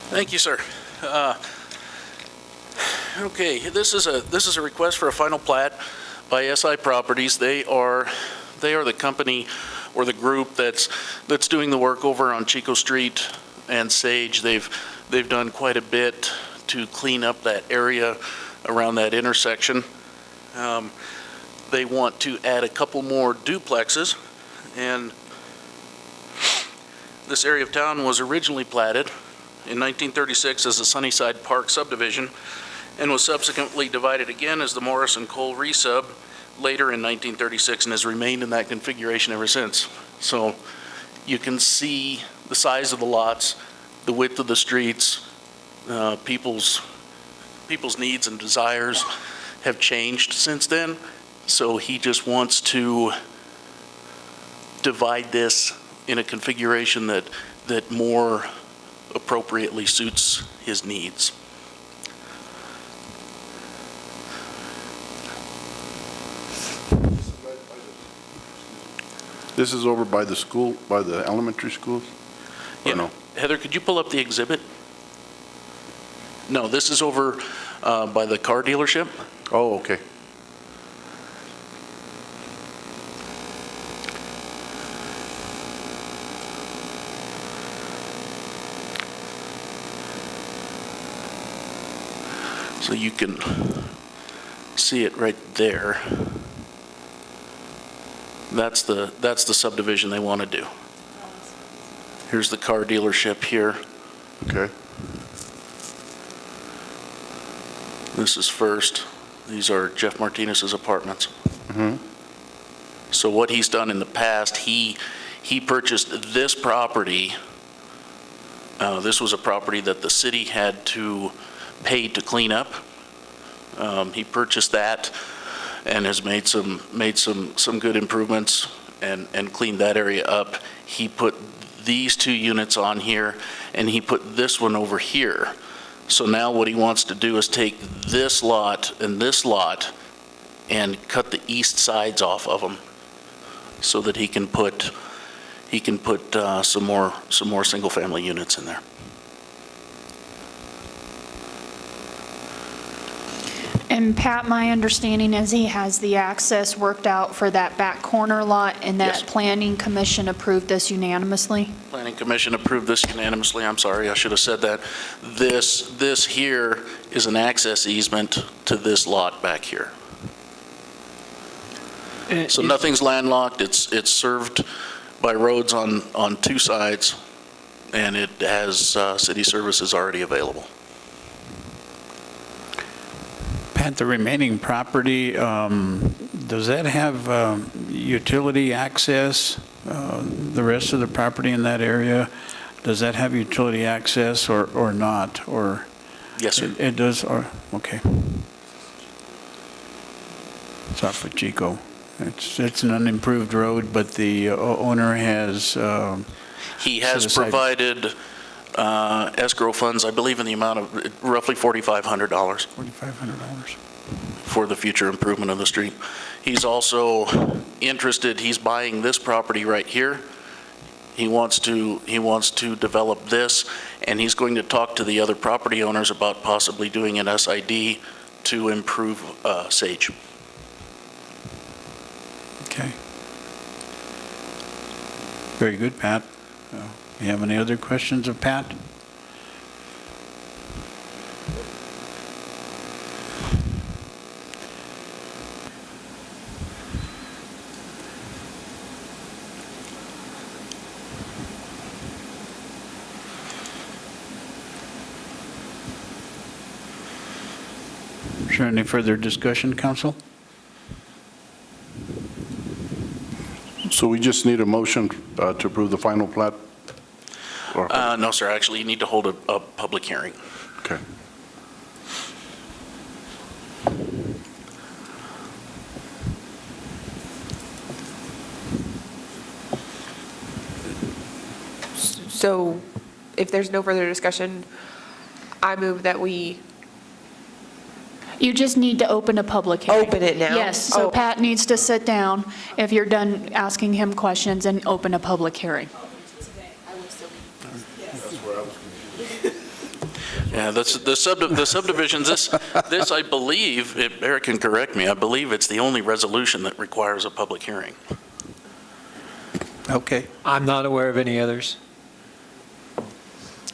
Thank you, sir. Okay, this is a request for a final plat by SI Properties. They are the company or the group that's doing the work over on Chico Street and Sage. They've done quite a bit to clean up that area around that intersection. They want to add a couple more duplexes, and this area of town was originally platted in 1936 as the Sunnyside Park subdivision and was subsequently divided again as the Morris and Cole resub later in 1936 and has remained in that configuration ever since. So you can see the size of the lots, the width of the streets, people's needs and desires have changed since then. So he just wants to divide this in a configuration that more appropriately suits his needs. This is over by the school, by the elementary schools? Or Yeah. no? Heather, could you pull up the exhibit? No, this is over by the car dealership. Oh, okay. So you can see it right there. That's the subdivision they want to do. Here's the car dealership here. Okay. This is First. These are Jeff Martinez's apartments. Mm-hmm. So what he's done in the past, he purchased this property. This was a property that the city had to pay to clean up. He purchased that and has made some good improvements and cleaned that area up. He put these two units on here and he put this one over here. So now what he wants to do is take this lot and cut the east sides off of them so that he can put some more single family units in there. And Pat, my understanding is he has the access worked out for that back corner lot, and that Yes. Planning Commission approved this unanimously? Planning Commission approved this unanimously. I'm sorry, I should have said that. This here is an access easement to this lot back here. So nothing's landlocked. It's served by roads on two sides, and it has city services already available. Pat, the remaining property, does that have utility access? The rest of the property in that area, does that have utility access or not? Or Yes, sir. It does, or, okay. It's off of Chico. It's an unimproved road, but the owner has... He has set aside- provided escrow funds, I believe, in the amount of roughly $4,500. $4,500. For the future improvement of the street. He's also interested, he's buying this property right here. He wants to develop this, and he's going to talk to the other property owners about possibly doing an SID to improve Sage. Okay. Very good, Pat. You have any other questions of Pat? Is there any further discussion, council? So we just need a motion to approve the final plat? Or- No, sir, actually, you need to hold a public hearing. Okay. So if there's no further discussion, I move that we You just need to open a public hearing. Open it now? Yes, so Oh. Pat needs to sit down, if you're done asking him questions, and open a public hearing. Yeah, the subdivisions, this, I believe, if Eric can correct me, I believe it's the only resolution that requires a public hearing. Okay. I'm not aware of any others.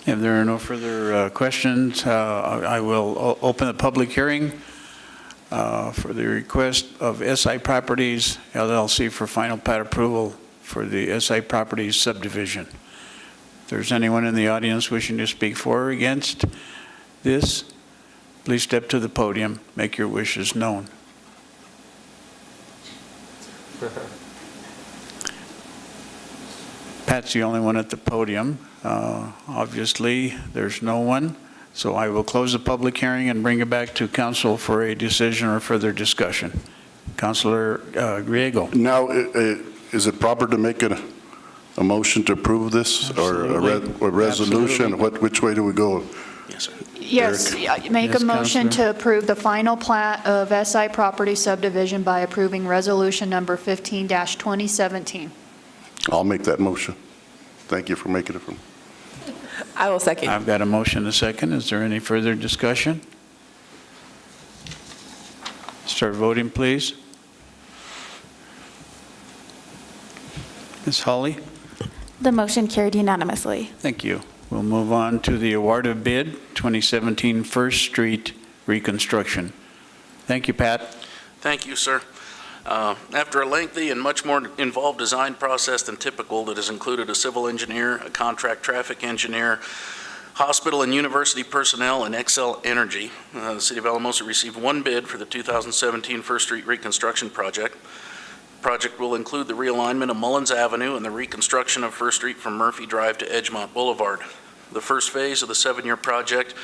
If there are no further questions, I will open the public hearing for the request of SI Properties LLC for final plat approval for the SI Properties subdivision. If there's anyone in the audience wishing to speak for or against this, please step to the podium, make your wishes known. Pat's the only one at the podium. Obviously, there's no one, so I will close the public hearing and bring it back to council for a decision or further discussion. Councilor Griego. Now, is it proper to make a motion to approve this, or a resolution? Which way do we go? Yes, sir. Yes, make a Yes, motion Counselor. to approve the final plat of SI Property subdivision by approving resolution number 15-2017. I'll make that motion. Thank you for making it from. I will second. I've got a motion and a second. Is there any further discussion? Start voting, please. Ms. Hawley? The motion carried unanimously. Thank you. We'll move on to the award of bid 2017 First Street reconstruction. Thank you, Pat. Thank you, sir. After a lengthy and much more involved design process than typical that has included a civil engineer, a contract traffic engineer, hospital and university personnel, and Excel Energy, the City of Alamosa received one bid for the 2017 First Street reconstruction project. The project will include the realignment of Mullins Avenue and the reconstruction of First Street from Murphy Drive to Edgemont Boulevard. The first phase of the 7-year project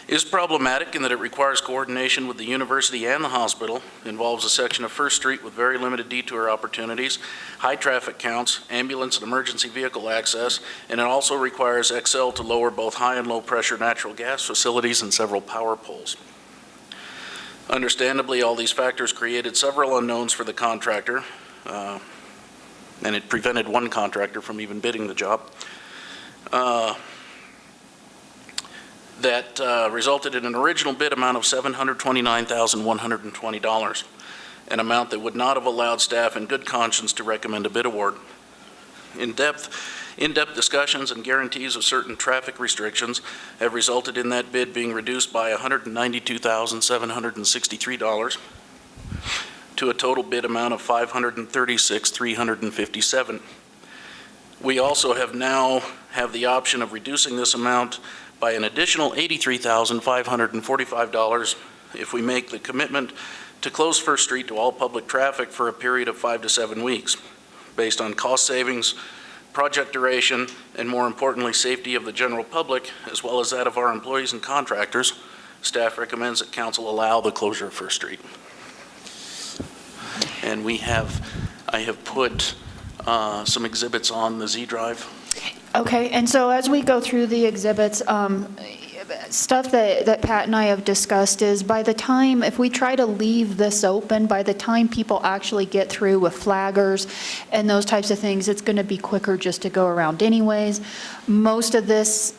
is problematic in that it requires coordination with the university and the hospital, involves a section of First Street with very limited detour opportunities, high traffic counts, ambulance and emergency vehicle access, and it also requires XL to lower both high and low pressure natural gas facilities and several power poles. Understandably, all these factors created several unknowns for the contractor, and it prevented one contractor from even bidding the job. That resulted in an original bid amount of $729,120, an amount that would not have allowed staff in good conscience to recommend a bid award. In-depth discussions and guarantees of certain traffic restrictions have resulted in that bid being reduced by $192,763 to a total bid amount of $536,357. We also now have the option of reducing this amount by an additional $83,545 if we make the commitment to close First Street to all public traffic for a period of 5 to 7 weeks, based on cost savings, project duration, and more importantly, safety of the general public, as well as that of our employees and contractors. Staff recommends that council allow the closure of First Street. And I have put some exhibits on the Z Drive. Okay, and so as we go through the exhibits, stuff that Pat and I have discussed is by the time, if we try to leave this open, by the time people actually get through with flaggers and those types of things, it's going to be quicker just to go around anyways. Most of this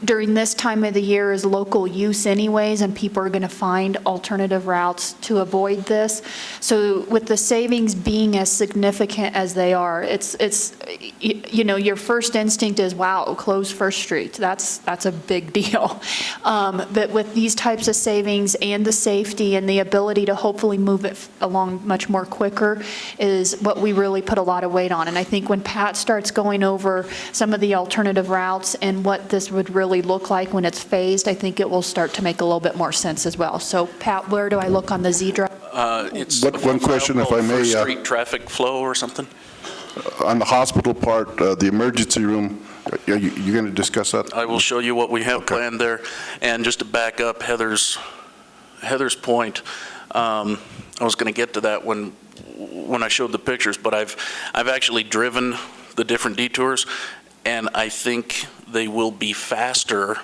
during this time of the year is local use anyways, and people are going to find alternative routes to avoid this. So with the savings being as significant as they are, it's you know, your first instinct is, wow, close First Street. That's a big deal. But with these types of savings and the safety and the ability to hopefully move it along much more quicker is what we really put a lot of weight on. And I think when Pat starts going over some of the alternative routes and what this would really look like when it's phased, I think it will start to make a little bit more sense as well. So Pat, where do I look on the Z Drive? It's One question, if I may, First Street traffic flow or something? On the hospital part, the emergency room, are you going to discuss that? I will show you what we have Okay. planned there. And just to back up Heather's point, I was going to get to that when I showed the pictures, but I've actually driven the different detours, and I think they will be faster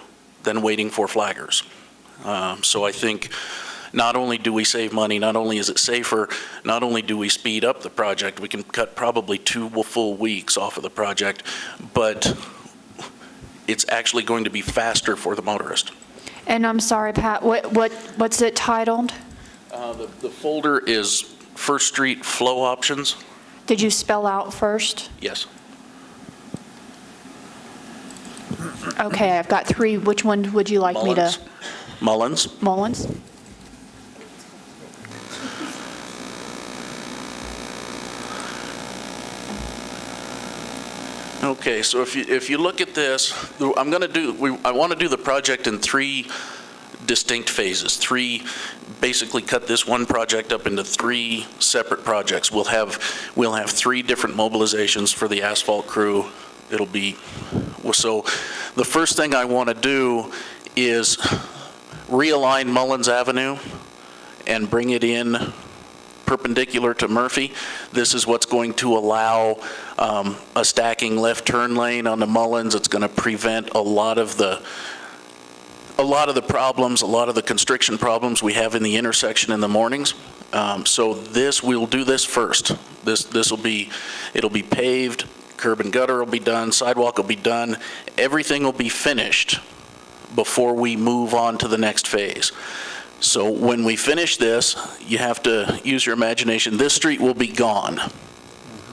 than waiting for flaggers. So I think not only do we save money, not only is it safer, not only do we speed up the project, we can cut probably 2 full weeks off of the project, but it's actually going to be faster for the motorist. And I'm sorry, Pat, what's it titled? The folder is First Street Flow Options. Did you spell out first? Yes. Okay, I've got 3. Which one would you like me to? Mullins. Mullins? Okay, so if you look at this, I want to do the project in 3 distinct phases. Basically cut this one project up into 3 separate projects. We'll have 3 different mobilizations for the asphalt crew. It'll be, so the first thing I want to do is realign Mullins Avenue and bring it in perpendicular to Murphy. This is what's going to allow a stacking left turn lane on the Mullins. It's going to prevent a lot of the problems, a lot of the constriction problems we have in the intersection in the mornings. So we'll do this first. It'll be paved, curb and gutter will be done, sidewalk will be done. Everything will be finished before we move on to the next phase. So when we finish this, you have to use your imagination. This street will be gone.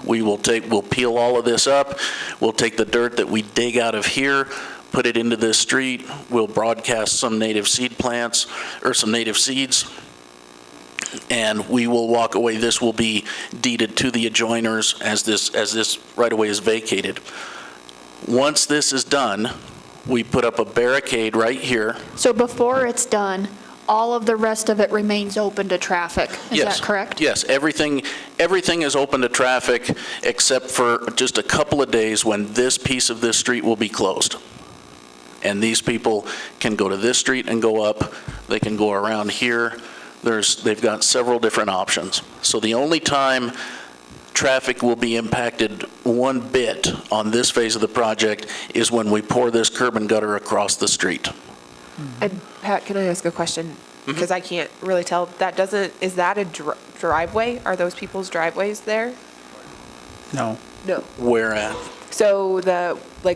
We'll peel all of this up. We'll take the dirt that we dig out of here, put it into this street. We'll broadcast some native seed plants or some native seeds, and we will walk away. This will be deeded to the adjoiners as this right-of-way is vacated. Once this is done, we put up a barricade right here. So before it's done, all of the rest of it remains open to traffic. Is that correct? Yes, everything is open to traffic except for just a couple of days when this piece of this street will be closed. And these people can go to this street and go up. They can go around here. They've got several different options. So the only time traffic will be impacted one bit on this phase of the project is when we pour this curb and gutter across the street. And Pat, can I ask a question? Because I can't really tell. Is that a driveway? Are those people's driveways there? No. No. Where at? So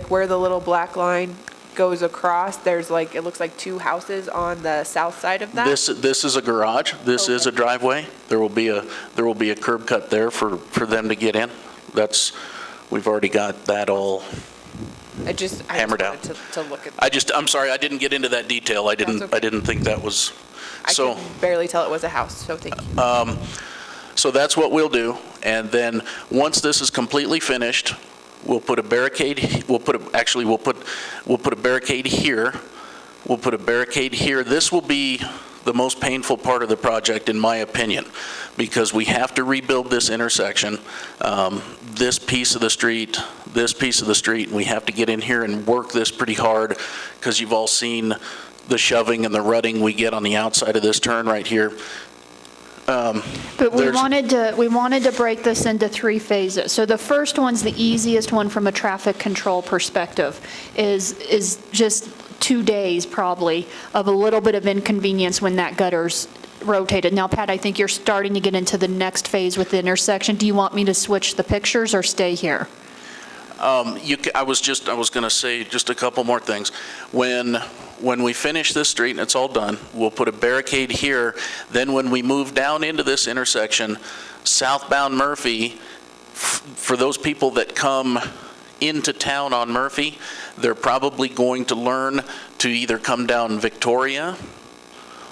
where the little black line goes across, there's it looks like 2 houses on the south side of that? This is a garage. This is a driveway. There will be a curb cut there for them to get in. We've already got that all hammered out. To look at that. I'm sorry, I didn't get into that detail. I didn't think that was, I could barely tell it was a house, so thank you. So that's what we'll do. And then once this is completely finished, we'll put a barricade. We'll put a barricade here. We'll put a barricade here. This will be the most painful part of the project, in my opinion, because we have to rebuild this intersection, this piece of the street, and we have to get in here and work this pretty hard, because you've all seen the shoving and the rutting we get on the outside of this turn right here. But we wanted to break this into 3 phases. So the first one's the easiest one from a traffic control perspective, is just 2 days probably of a little bit of inconvenience when that gutter's rotated. Now, Pat, I think you're starting to get into the next phase with the intersection. Do you want me to switch the pictures or stay here? I was going to say just a couple more things. When we finish this street and it's all done, we'll put a barricade here. Then when we move down into this intersection, southbound Murphy, for those people that come into town on Murphy, they're probably going to learn to either come down Victoria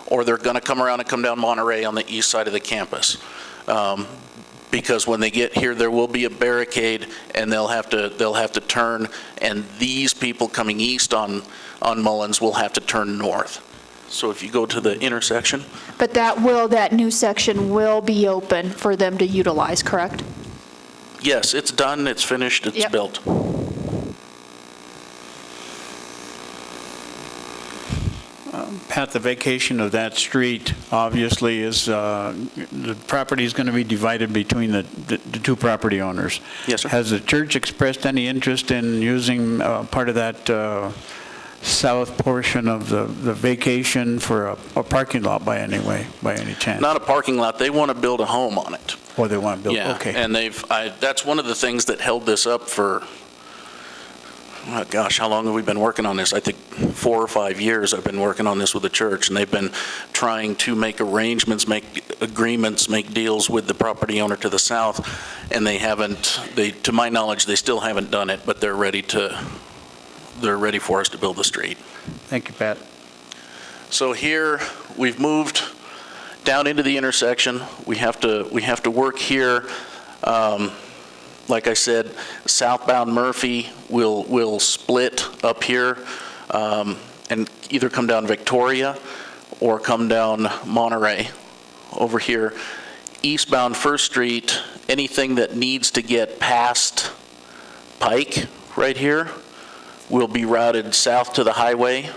or they're going to come around and come down Monterey on the east side of the campus. Because when they get here, there will be a barricade, and they'll have to turn, and these people coming east on Mullins will have to turn north. So if you go to the intersection. But that new section will be open for them to utilize, correct? Yes, it's done, it's finished, it's built. Pat, the vacation of that street obviously is, the property is going to be divided between the 2 property owners. Yes, sir. Has the church expressed any interest in using part of that south portion of the vacation for a parking lot by any chance? Not a parking lot, they want to build a home on it. Or they want to build, Yeah, okay. and that's one of the things that held this up for, oh gosh, how long have we been working on this? I think 4 or 5 years I've been working on this with the church, and they've been trying to make arrangements, make agreements, make deals with the property owner to the south, and they haven't, to my knowledge, they still haven't done it, but they're ready for us to build the street. Thank you, Pat. So here, we've moved down into the intersection. We have to work here. Like I said, southbound Murphy will split up here and either come down Victoria or come down Monterey over here. Eastbound First Street, anything that needs to get past Pike right here will be routed south to the highway,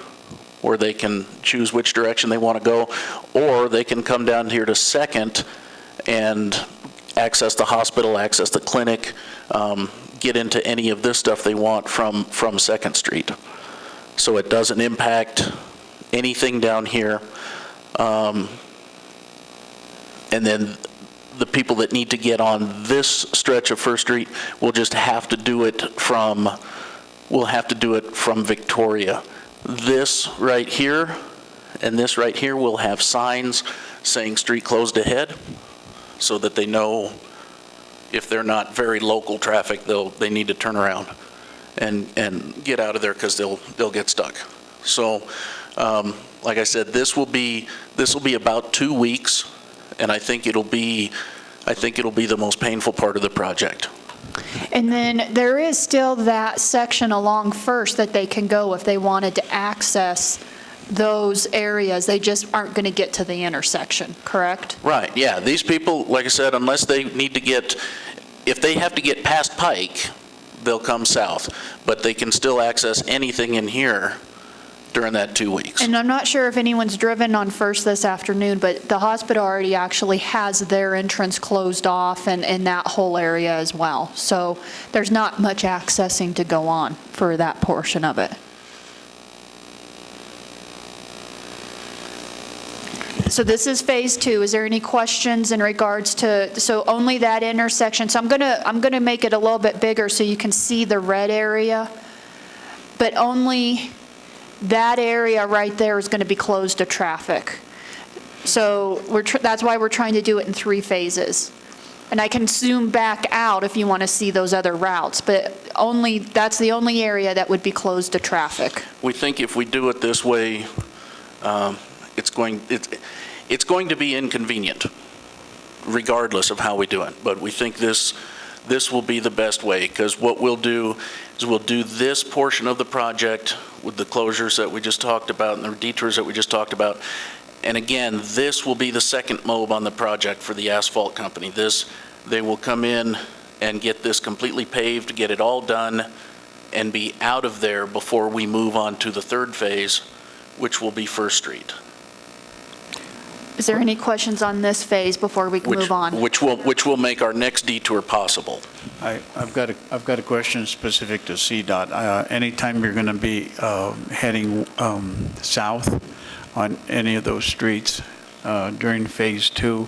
where they can choose which direction they want to go, or they can come down here to Second and access the hospital, access the clinic, get into any of this stuff they want from Second Street. So it doesn't impact anything down here. And then the people that need to get on this stretch of First Street will just have to do it from Victoria. This right here and this right here will have signs saying street closed ahead, so that they know if they're not very local traffic, they need to turn around and get out of there, because they'll get stuck. So, like I said, this will be about 2 weeks, and I think it'll be the most painful part of the project. And then there is still that section along First that they can go if they wanted to access those areas. They just aren't going to get to the intersection, correct? Right, yeah. These people, like I said, unless they need to if they have to get past Pike, they'll come south. But they can still access anything in here during that 2 weeks. And I'm not sure if anyone's driven on First this afternoon, but the hospital already actually has their entrance closed off and that whole area as well. So there's not much accessing to go on for that portion of it. So this is phase 2. Is there any questions in regards to, so only that intersection? So I'm gonna make it a little bit bigger so you can see the red area, but only that area right there is going to be closed to traffic. So that's why we're trying to do it in 3 phases. And I can zoom back out if you want to see those other routes, but that's the only area that would be closed to traffic. We think if we do it this way, it's going to be inconvenient, regardless of how we do it. But we think this will be the best way, because what we'll do is we'll do this portion of the project with the closures that we just talked about and the detours that we just talked about. And again, this will be the second mob on the project for the asphalt company. They will come in and get this completely paved, get it all done, and be out of there before we move on to the 3rd phase, which will be First Street. Is there any questions on this phase before we can move on? Which will make our next detour possible. I've got a question specific to CDOT. Anytime you're going to be heading south on any of those streets during phase 2,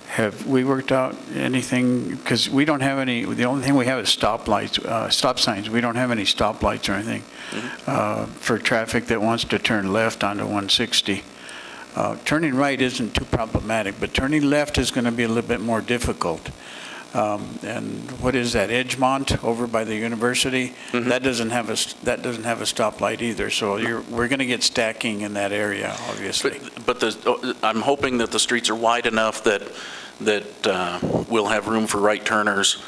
have we worked out anything? Because we don't have any. The only thing we have is stop signs. We don't have any stoplights or anything for traffic that wants to turn left onto 160. Turning right isn't too problematic, but turning left is going to be a little bit more difficult. And what is that, Edgemont over by the university? Mm-hmm. That doesn't have a stoplight either. So we're going to get stacking in that area, obviously. But I'm hoping that the streets are wide enough that we'll have room for right turners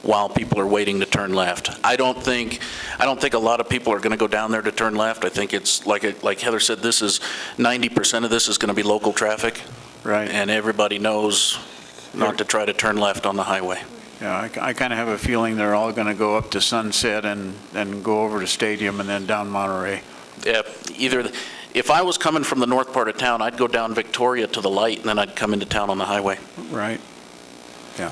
while people are waiting to turn left. I don't think a lot of people are going to go down there to turn left. I think it's like Heather said, 90% of this is going to be local traffic. Right. And everybody knows not to try to turn left on the highway. Yeah, I kind of have a feeling they're all going to go up to Sunset and go over to Stadium and then down Monterey. Yeah, if I was coming from the north part of town, I'd go down Victoria to the light, and then I'd come into town on the highway. Right. Yeah.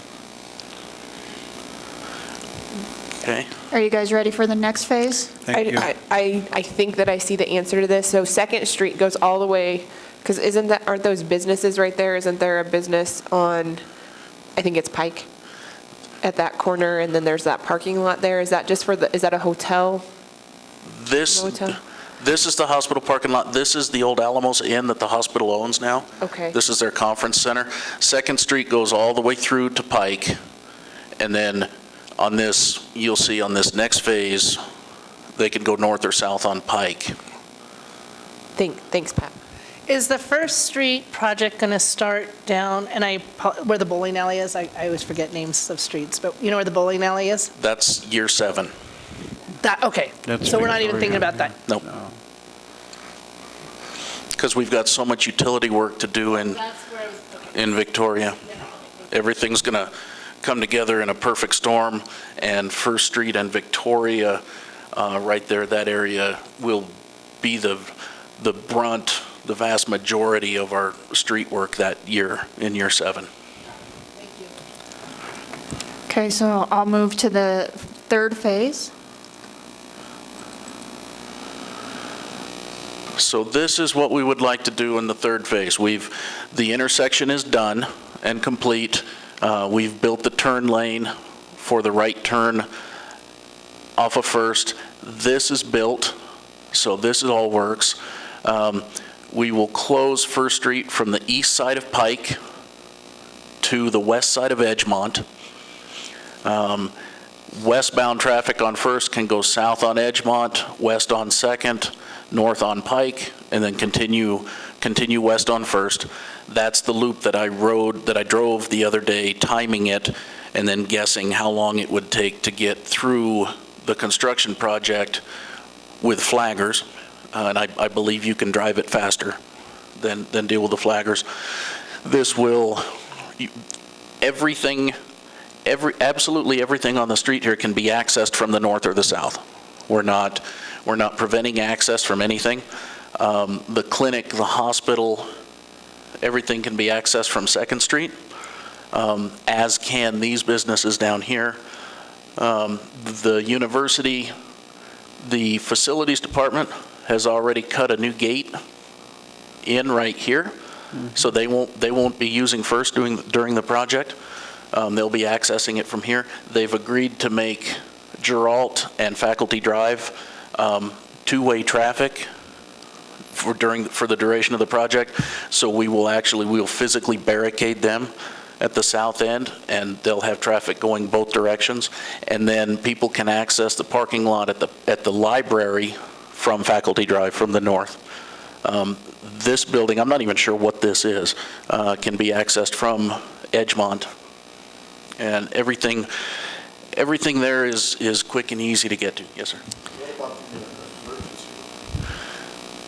Okay? Are you guys ready for the next phase? Thank you. I think that I see the answer to this. So Second Street goes all the way, because aren't those businesses right there? Isn't there a business on, I think it's Pike, at that corner, and then there's that parking lot there? Is that just is that a hotel? This, Motel? this is the hospital parking lot. This is the old Alamosa Inn that the hospital owns now. Okay. This is their conference center. Second Street goes all the way through to Pike, and then on this, you'll see on this next phase, they can go north or south on Pike. Thanks, Pat. Is the First Street project going to start down, and where the bowling alley is? I always forget names of streets, but you know where the bowling alley is? That's year 7. Okay. That's So we're not even Victoria. thinking about that. Nope. Because we've got so much utility work to do in Victoria. Everything's going to come together in a perfect storm, and First Street and Victoria, right there, that area will be the brunt, the vast majority of our street work that year, in year 7. Okay, so I'll move to the third phase. So this is what we would like to do in the third phase. The intersection is done and complete. We've built the turn lane for the right turn off of First. This is built, so this all works. We will close First Street from the east side of Pike to the west side of Edgemont. Westbound traffic on First can go south on Edgemont, west on Second, north on Pike, and then continue west on First. That's the loop that I drove the other day, timing it, and then guessing how long it would take to get through the construction project with flaggers. And I believe you can drive it faster than deal with the flaggers. This will, absolutely everything on the street here can be accessed from the north or the south. We're not preventing access from anything. The clinic, the hospital, everything can be accessed from Second Street, as can these businesses down here. The university, the facilities department has already cut a new gate in right here, so they won't be using First during the project. They'll be accessing it from here. They've agreed to make Geralt and Faculty Drive two-way traffic for the duration of the project. So we'll physically barricade them at the south end, and they'll have traffic going both directions. And then people can access the parking lot at the library from Faculty Drive from the north. This building, I'm not even sure what this is, can be accessed from Edgemont. And everything there is quick and easy to get to. Yes, sir.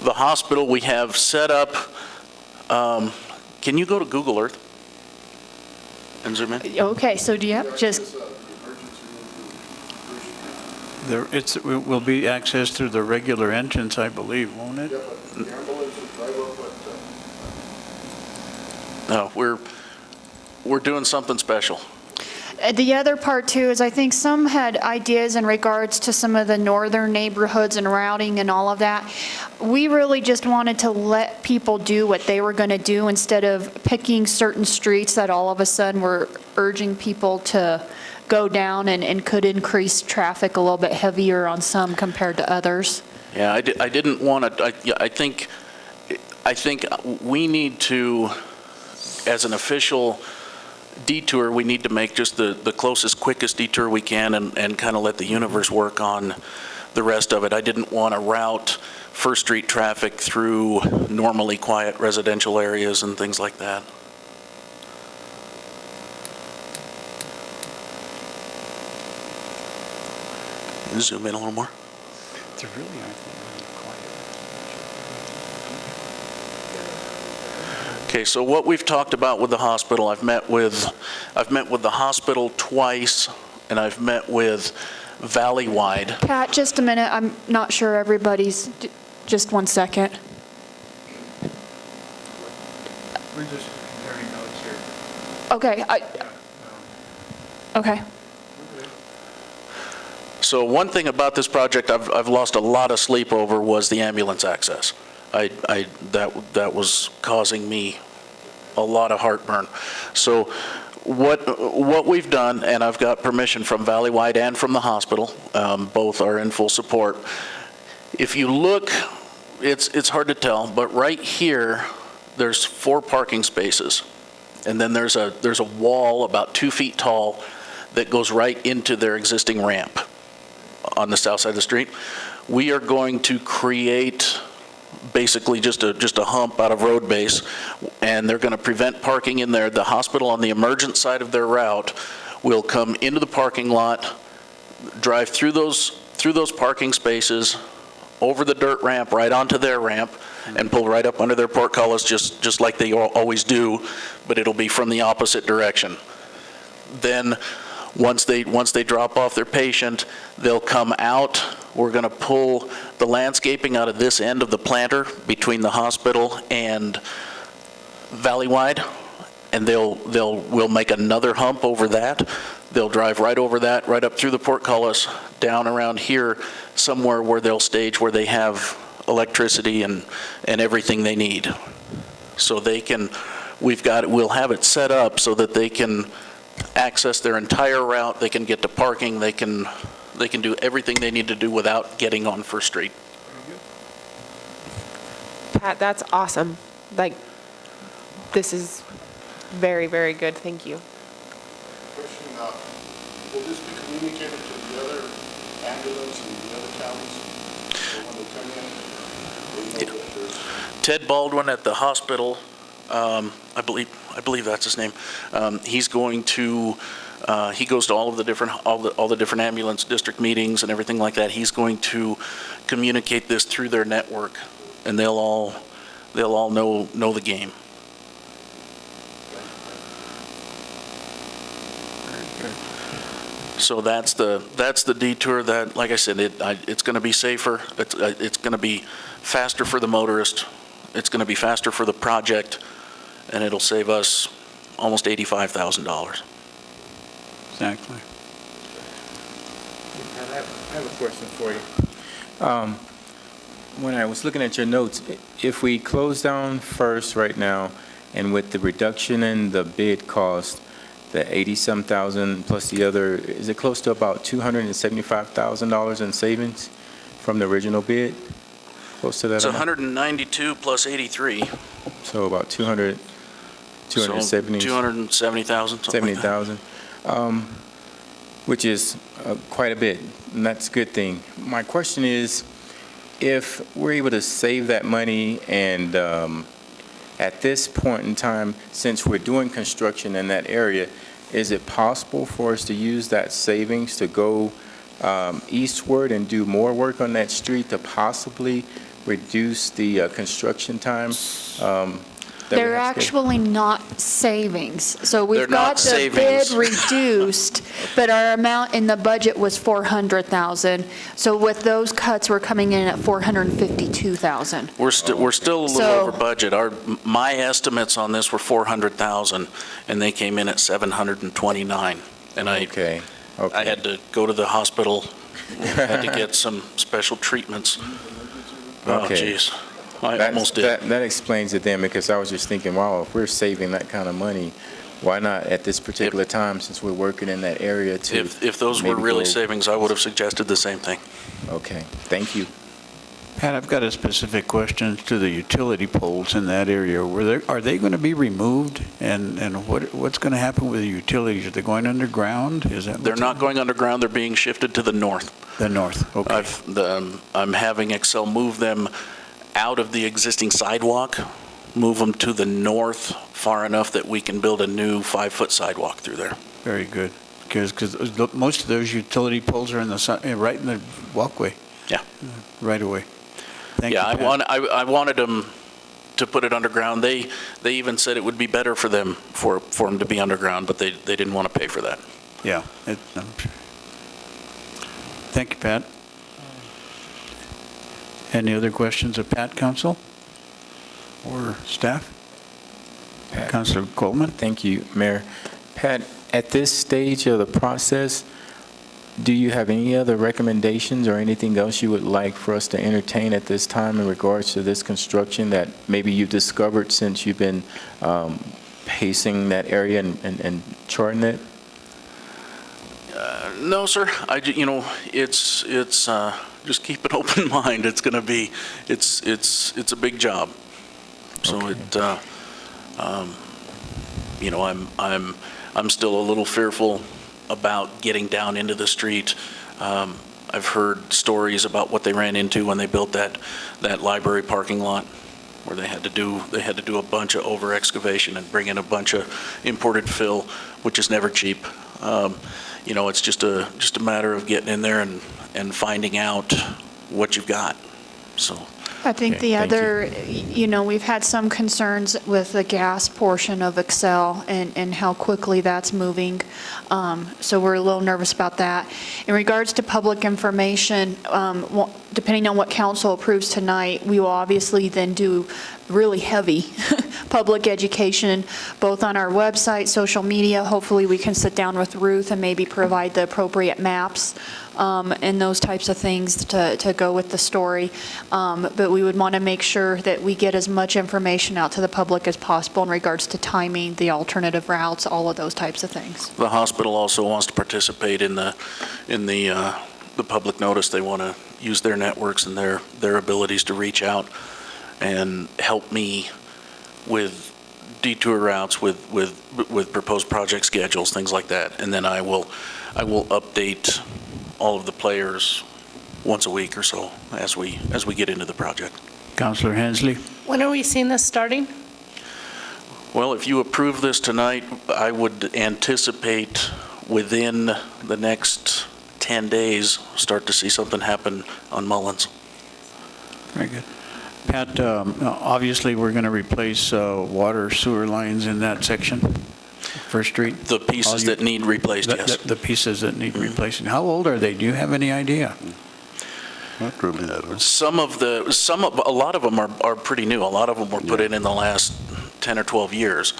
The hospital we have set up, can you go to Google Earth and zoom in? Okay, so do you have just, It will be accessed through the regular entrance, I believe, won't it? No, we're doing something special. the other part too is I think some had ideas in regards to some of the northern neighborhoods and routing and all of that. We really just wanted to let people do what they were going to do instead of picking certain streets that all of a sudden were urging people to go down and could increase traffic a little bit heavier on some compared to others. Yeah, I didn't want to, I think we need to, as an official detour, we need to make just the closest, quickest detour we can and kind of let the universe work on the rest of it. I didn't want to route First Street traffic through normally quiet residential areas and things like that. Zoom in a little more. There really aren't really quiet. Okay, so what we've talked about with the hospital, I've met with the hospital twice, and I've met with Valleywide. Pat, just a minute. I'm not sure everybody's, just one second. We're just comparing notes here. Okay, okay. So one thing about this project I've lost a lot of sleep over was the ambulance access. That was causing me a lot of heartburn. So what we've done, and I've got permission from Valleywide and from the hospital, both are in full support. If you look, it's hard to tell, but right here, there's 4 parking spaces. And then there's a wall about 2 feet tall that goes right into their existing ramp on the south side of the street. We are going to create basically just a hump out of road base, and they're going to prevent parking in there. The hospital on the emergent side of their route will come into the parking lot, drive through those parking spaces, over the dirt ramp, right onto their ramp, and pull right up under their portcullis, just like they always do, but it'll be from the opposite direction. Then, once they drop off their patient, they'll come out. We're going to pull the landscaping out of this end of the planter between the hospital and Valleywide, and we'll make another hump over that. They'll drive right over that, right up through the portcullis, down around here, somewhere where they'll stage where they have electricity and everything they need. So we'll have it set up so that they can access their entire route, they can get to parking, they can do everything they need to do without getting on First Street. Pat, that's awesome. Like, this is very, very good. Thank you. Question, will this be communicated to the other ambulance in the other counties? So when they come in, they know that there's... Ted Baldwin at the hospital, I believe that's his name. He's going to, he goes to all the different ambulance district meetings and everything like that. He's going to communicate this through their network, and they'll all know the game. So that's the detour that, like I said, it's going to be safer. It's going to be faster for the motorist. It's going to be faster for the project, and it'll save us almost $85,000. Exactly. I have a question for you. When I was looking at your notes, if we close down First right now, and with the reduction in the bid cost, the 80-some thousand plus the other, is it close to about $275,000 in savings from the original bid? Close to that It's amount? 192 plus 83. So about 270. So 270,000, something like that. 70,000, which is quite a bit, and that's a good thing. My question is, if we're able to save that money, and at this point in time, since we're doing construction in that area, is it possible for us to use that savings to go eastward and do more work on that street to possibly reduce the construction time? They're actually not savings. So They're we've not got the bid savings. reduced, but our amount in the budget was $400,000. So with those cuts, we're coming in at $452,000. We're still a little So- over budget. My estimates on this were 400,000, and they came in at 729. And Okay. I had to go to the hospital, had to get some special treatments. Oh, Okay. geez. I almost did. That explains it then, because I was just thinking, wow, if we're saving that kind of money, why not at this particular time, since we're working in that area to... If those were maybe really go- savings, I would have suggested the same thing. Okay, thank you. Pat, I've got a specific question to the utility poles in that area. Are they going to be removed? And what's going to happen with the utilities? Are they going underground? Is that They're what's not going underground, they're being shifted to the north. the north? Okay. I'm having Excel move them out of the existing sidewalk, move them to the north far enough that we can build a new 5-foot sidewalk through there. Very good. Because most of those utility poles are right in the walkway. Yeah. Right away. Thank you, Yeah, Pat. I wanted them to put it underground. They even said it would be better for them, for them to be underground, but they didn't want to pay for that. Yeah. Thank you, Pat. Any other questions of Pat, Council? Or staff? Pat. Councilor Coleman? Thank you, Mayor. Pat, at this stage of the process, Do you have any other recommendations or anything else you would like for us to entertain at this time in regards to this construction that maybe you've discovered since you've been pacing that area and charting it? No, sir. It's just keep an open mind. It's going to be, it's a big job. So Okay. I'm still a little fearful about getting down into the street. I've heard stories about what they ran into when they built that library parking lot, where they had to do a bunch of over excavation and bring in a bunch of imported fill, which is never cheap. It's just a matter of getting in there and finding out what you've got. So. I think Okay, the thank you. other, we've had some concerns with the gas portion of Excel and how quickly that's moving. So we're a little nervous about that. In regards to public information, depending on what council approves tonight, we will obviously then do really heavy public education, both on our website, social media. Hopefully, we can sit down with Ruth and maybe provide the appropriate maps and those types of things to go with the story. But we would want to make sure that we get as much information out to the public as possible in regards to timing, the alternative routes, all of those types of things. The hospital also wants to participate in the public notice. They want to use their networks and their abilities to reach out and help me with detour routes, with proposed project schedules, things like that. And then I will update all of the players once a week or so as we get into the project. Councilor Hensley? When are we seeing this starting? Well, if you approve this tonight, I would anticipate within the next 10 days, start to see something happen on Mullins. Very good. Pat, obviously, we're going to replace water sewer lines in that section, First Street? The pieces All you- that need replaced, yes. The pieces that need replacing. How old are they? Do you have any idea? Not really that old. A lot of them are pretty new. A lot of them were put in the last 10 or 12 years.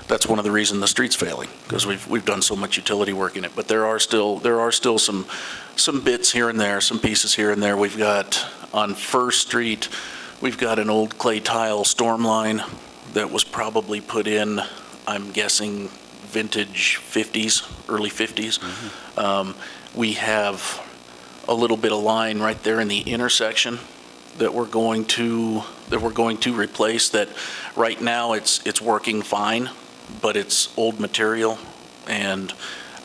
That's one of the reasons the street's failing, because we've done so much utility work in it. But there are still some bits here and there, some pieces here and there. We've got on First Street, we've got an old clay tile storm line that was probably put in, I'm guessing, vintage 50s, early 50s. We have a little bit of line right there in the intersection that we're going to replace. That right now it's working fine, but it's old material, and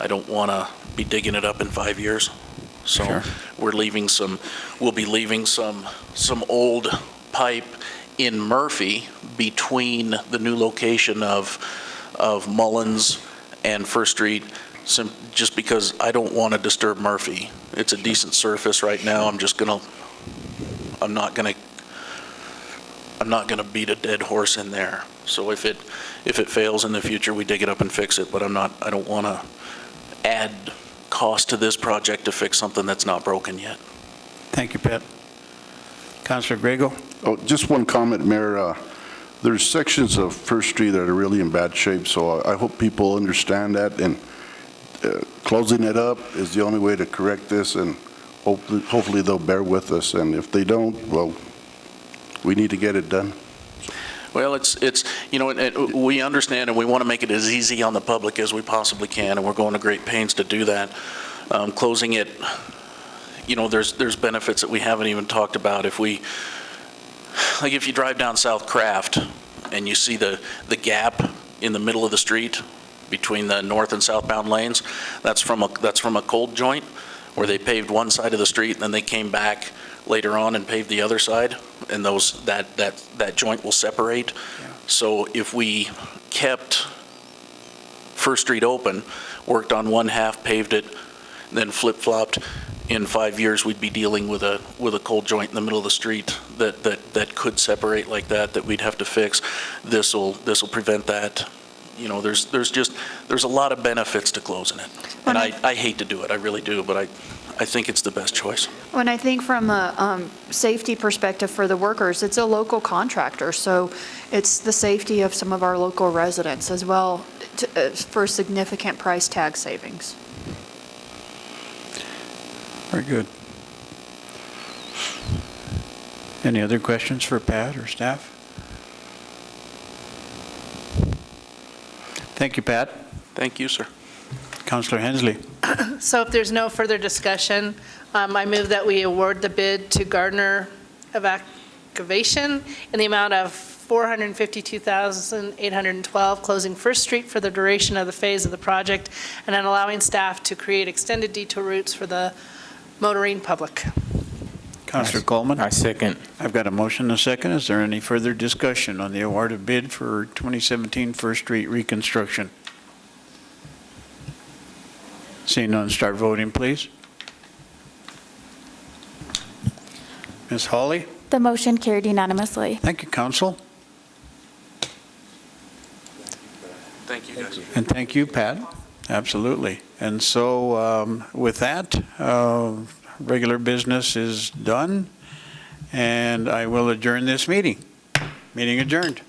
I don't want to be digging it up in 5 years. So Sure. we'll be leaving some old pipe in Murphy between the new location of Mullins and First Street, just because I don't want to disturb Murphy. It's a decent surface right now. I'm not gonna beat a dead horse in there. So if it fails in the future, we dig it up and fix it, but I don't want to add cost to this project to fix something that's not broken yet. Thank you, Pat. Councilor Grego? Oh, just one comment, Mayor. There's sections of First Street that are really in bad shape, so I hope people understand that, and closing it up is the only way to correct this, and hopefully they'll bear with us, and if they don't, well, we need to get it done. Well, we understand, and we want to make it as easy on the public as we possibly can, and we're going to great pains to do that. Closing it, there's benefits that we haven't even talked about. If you drive down South Craft and you see the gap in the middle of the street between the north and southbound lanes, that's from a cold joint where they paved one side of the street and then they came back later on and paved the other side, and that joint will separate. Yeah. So if we kept First Street open, worked on one half, paved it, then flip-flopped, in 5 years, we'd be dealing with a cold joint in the middle of the street that could separate like that we'd have to fix. This'll prevent that. There's a lot of benefits to closing it. And I hate to do it, I really do, but I think it's the best choice. When I think from a safety perspective for the workers, it's a local contractor, so it's the safety of some of our local residents as well for significant price tag savings. Very good. Any other questions for Pat or staff? Thank you, Pat. Thank you, sir. Councillor Hensley. So if there's no further discussion, I move that we award the bid to Gardner Excavation in the amount of $452,812, closing First Street for the duration of the phase of the project, and then allowing staff to create extended detour routes for the motoring public. Councillor Coleman. I second. I've got a motion and a second. Is there any further discussion on the award of bid for 2017 First Street reconstruction? Seeing none, start voting, please. Ms. Hawley? The motion carried unanimously. Thank you, council. Thank you, guys. And thank you, Pat. Absolutely. And so with that, regular business is done, and I will adjourn this meeting. Meeting adjourned.